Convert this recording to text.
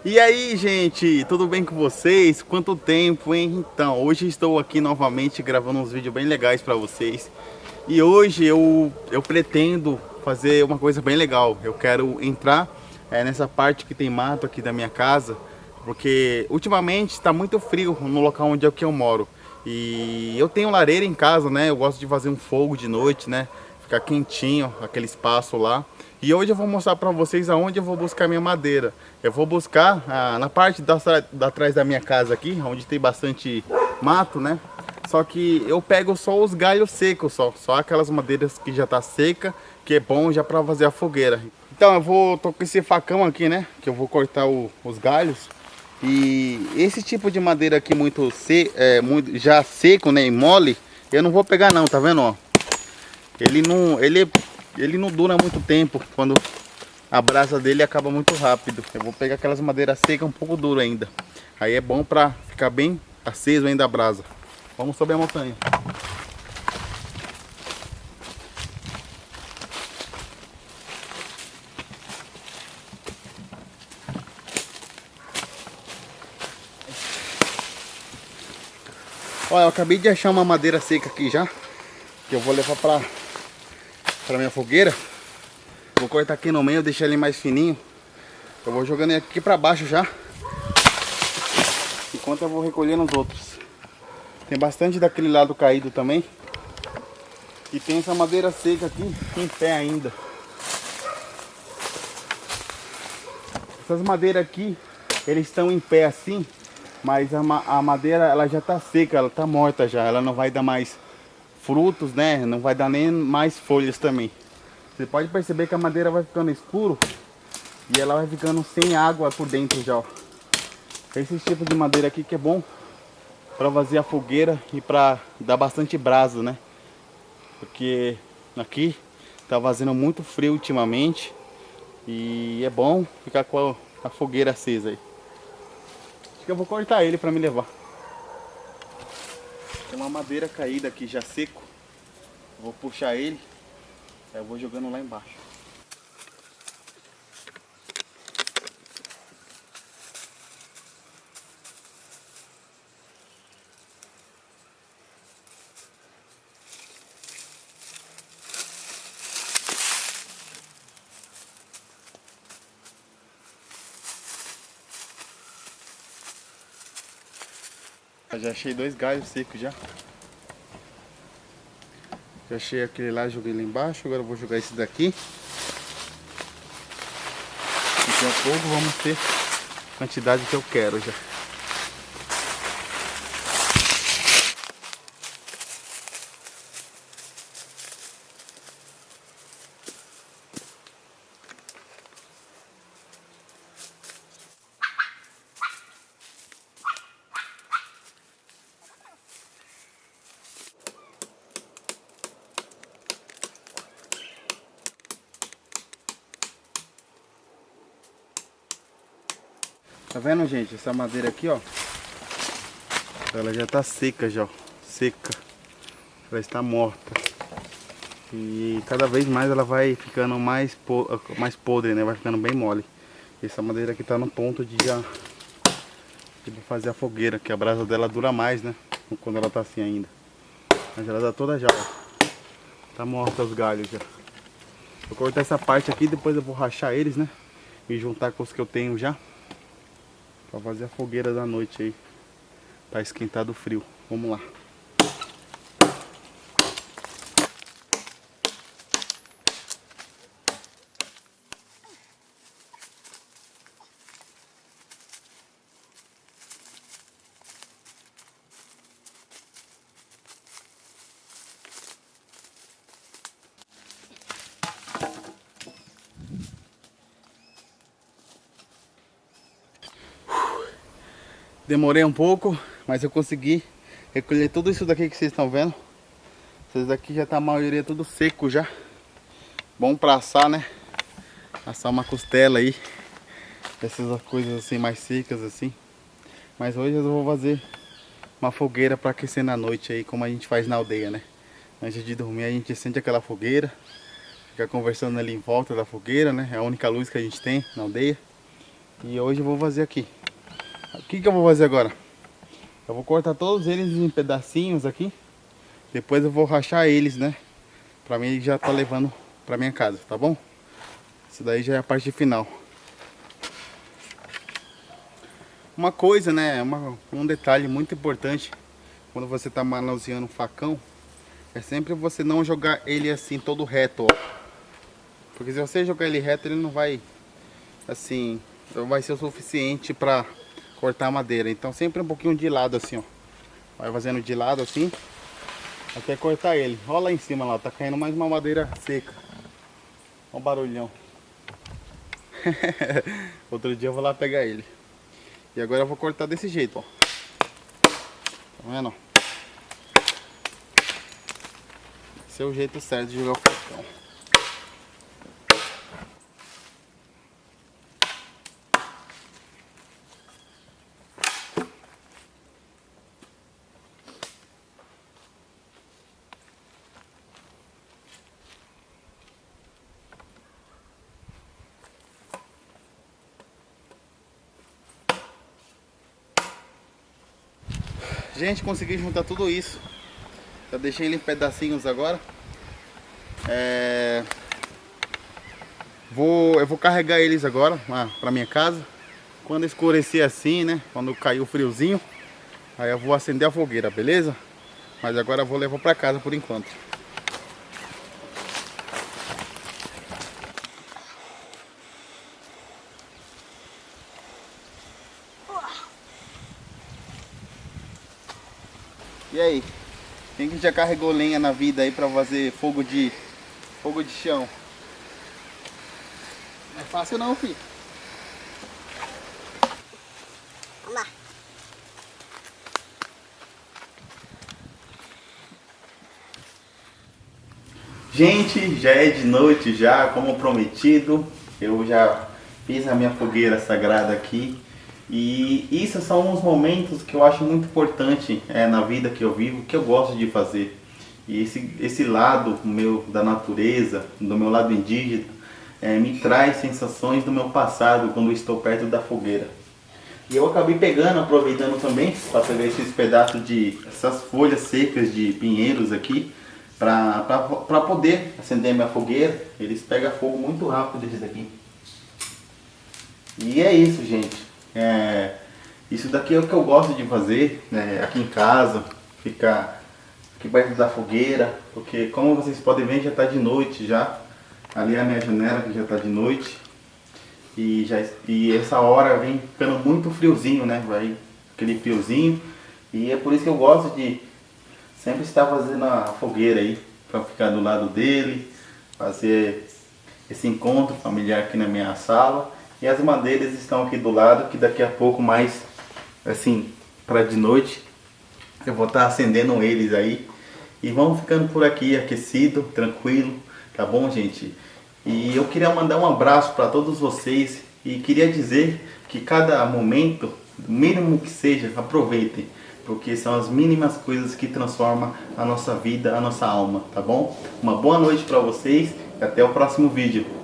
E aí, gente, tudo bem com vocês? Quanto tempo, hein? Então, hoje estou aqui novamente gravando uns vídeos bem legais para vocês. E hoje eu pretendo fazer uma coisa bem legal. Eu quero entrar nessa parte que tem mato aqui da minha casa, porque ultimamente está muito frio no local onde eu moro. E eu tenho lareira em casa, né? Eu gosto de fazer um fogo de noite, né? Ficar quentinho, aquele espaço lá. E hoje eu vou mostrar para vocês aonde eu vou buscar minha madeira. Eu vou buscar na parte da trás da minha casa aqui, onde tem bastante mato, né? Só que eu pego só os galhos secos, só aquelas madeiras que já tá seca, que é bom já para fazer a fogueira. Então tô com esse facão aqui, né? Que eu vou cortar os galhos. E esse tipo de madeira aqui muito já seco, né, e mole, eu não vou pegar não, tá vendo, ó? Ele não dura muito tempo, quando a brasa dele acaba muito rápido. Eu vou pegar aquelas madeiras secas um pouco duro ainda. Aí é bom pra ficar bem aceso ainda a brasa. Vamos subir a montanha. Olha, eu acabei de achar uma madeira seca aqui já, que eu vou levar pra minha fogueira. Vou cortar aqui no meio, deixar ele mais fininho. Eu vou jogando ele aqui pra baixo já, enquanto eu vou recolhendo os outros. Tem bastante daquele lado caído também. E tem essa madeira seca aqui em pé ainda. Essas madeiras aqui, eles estão em pé assim, mas a madeira ela já tá seca, ela tá morta já. Ela não vai dar mais frutos, né? Não vai dar nem mais folhas também. Você pode perceber que a madeira vai ficando escuro e ela vai ficando sem água por dentro já, ó. Esse tipo de madeira aqui que é bom para fazer a fogueira e para dar bastante brasa, né? Porque aqui tá fazendo muito frio ultimamente e é bom ficar com a fogueira acesa aí. Acho que eu vou cortar ele para me levar. Tem uma madeira caída aqui já seco. Vou puxar ele. Aí eu vou jogando lá embaixo. Eu já achei 2 galhos secos já. Já achei aquele lá, joguei lá embaixo. Agora eu vou jogar esse daqui. Daqui a pouco vamos ter a quantidade que eu quero já. Tá vendo, gente? Essa madeira aqui, ó, ela já tá seca já, ó. Seca. Ela está morta. E cada vez mais ela vai ficando mais podre, né? Vai ficando bem mole. Essa madeira aqui tá no ponto de já fazer a fogueira, que a brasa dela dura mais, né? Quando ela tá assim ainda. Mas ela tá toda já, ó. Tá morta os galhos já. Vou cortar essa parte aqui, depois eu vou rachar eles, né? E juntar com os que eu tenho já. Pra fazer a fogueira da noite aí. Pra esquentar do frio. Vamos lá. Demorei um pouco, mas eu consegui recolher tudo isso daqui que vocês estão vendo. Esses daqui já tá a maioria tudo seco já. Bom pra assar, né? Assar uma costela aí. Essas coisas assim mais secas assim. Mas hoje eu vou fazer uma fogueira para aquecer na noite aí, como a gente faz na aldeia, né? Antes de dormir a gente acende aquela fogueira, fica conversando ali em volta da fogueira, né? É a única luz que a gente tem na aldeia. E hoje eu vou fazer aqui. O que eu vou fazer agora? Eu vou cortar todos eles em pedacinhos aqui. Depois eu vou rachar eles, né? Pra mim já tá levando pra minha casa, tá bom? Isso daí já é a parte final. Uma coisa, né? Um detalhe muito importante quando você tá manuseando um facão é sempre você não jogar ele assim todo reto, ó. Porque se você jogar ele reto, ele não vai assim, não vai ser o suficiente pra cortar a madeira. Então sempre um pouquinho de lado assim, ó. Vai fazendo de lado assim até cortar ele. Olha lá em cima lá, tá caindo mais uma madeira seca. Olha o barulhão. Outro dia eu vou lá pegar ele. E agora eu vou cortar desse jeito, ó. Tá vendo? Esse é o jeito certo de jogar o facão. Gente, consegui juntar tudo isso. Eu deixei ele em pedacinhos agora. Eu vou carregar eles agora lá pra minha casa. Quando escurecer assim, né? Quando cair o friozinho, aí eu vou acender a fogueira, beleza? Mas agora eu vou levar pra casa por enquanto. E aí? Quem que já carregou lenha na vida aí pra fazer fogo de chão? Não é fácil não, filho. Vamos lá. Gente, já é de noite já, como prometido. Eu já fiz a minha fogueira sagrada aqui. E isso são uns momentos que eu acho muito importante na vida que eu vivo, que eu gosto de fazer. E esse lado meu da natureza, do meu lado indígena, me traz sensações do meu passado quando eu estou perto da fogueira. E eu acabei pegando, aproveitando também para pegar esses pedaços essas folhas secas de pinheiros aqui, para poder acender minha fogueira. Eles pegam fogo muito rápido esses aqui. E é isso, gente. Isso daqui é o que eu gosto de fazer, né, aqui em casa, ficar aqui perto da fogueira, porque como vocês podem ver já está de noite já. Ali é a minha janela que já está de noite. E essa hora vem ficando muito friozinho, né? Vai aquele friozinho. E é por isso que eu gosto de sempre estar fazendo a fogueira aí, para ficar do lado dele, fazer esse encontro familiar aqui na minha sala. E as madeiras estão aqui do lado, que daqui a pouco mais, assim, para de noite, eu vou estar acendendo eles aí. E vamos ficando por aqui, aquecido, tranquilo, tá bom, gente? E eu queria mandar um abraço para todos vocês e queria dizer que cada momento, mínimo que seja, aproveitem, porque são as mínimas coisas que transformam a nossa vida, a nossa alma, tá bom? Uma boa noite para vocês e até o próximo vídeo.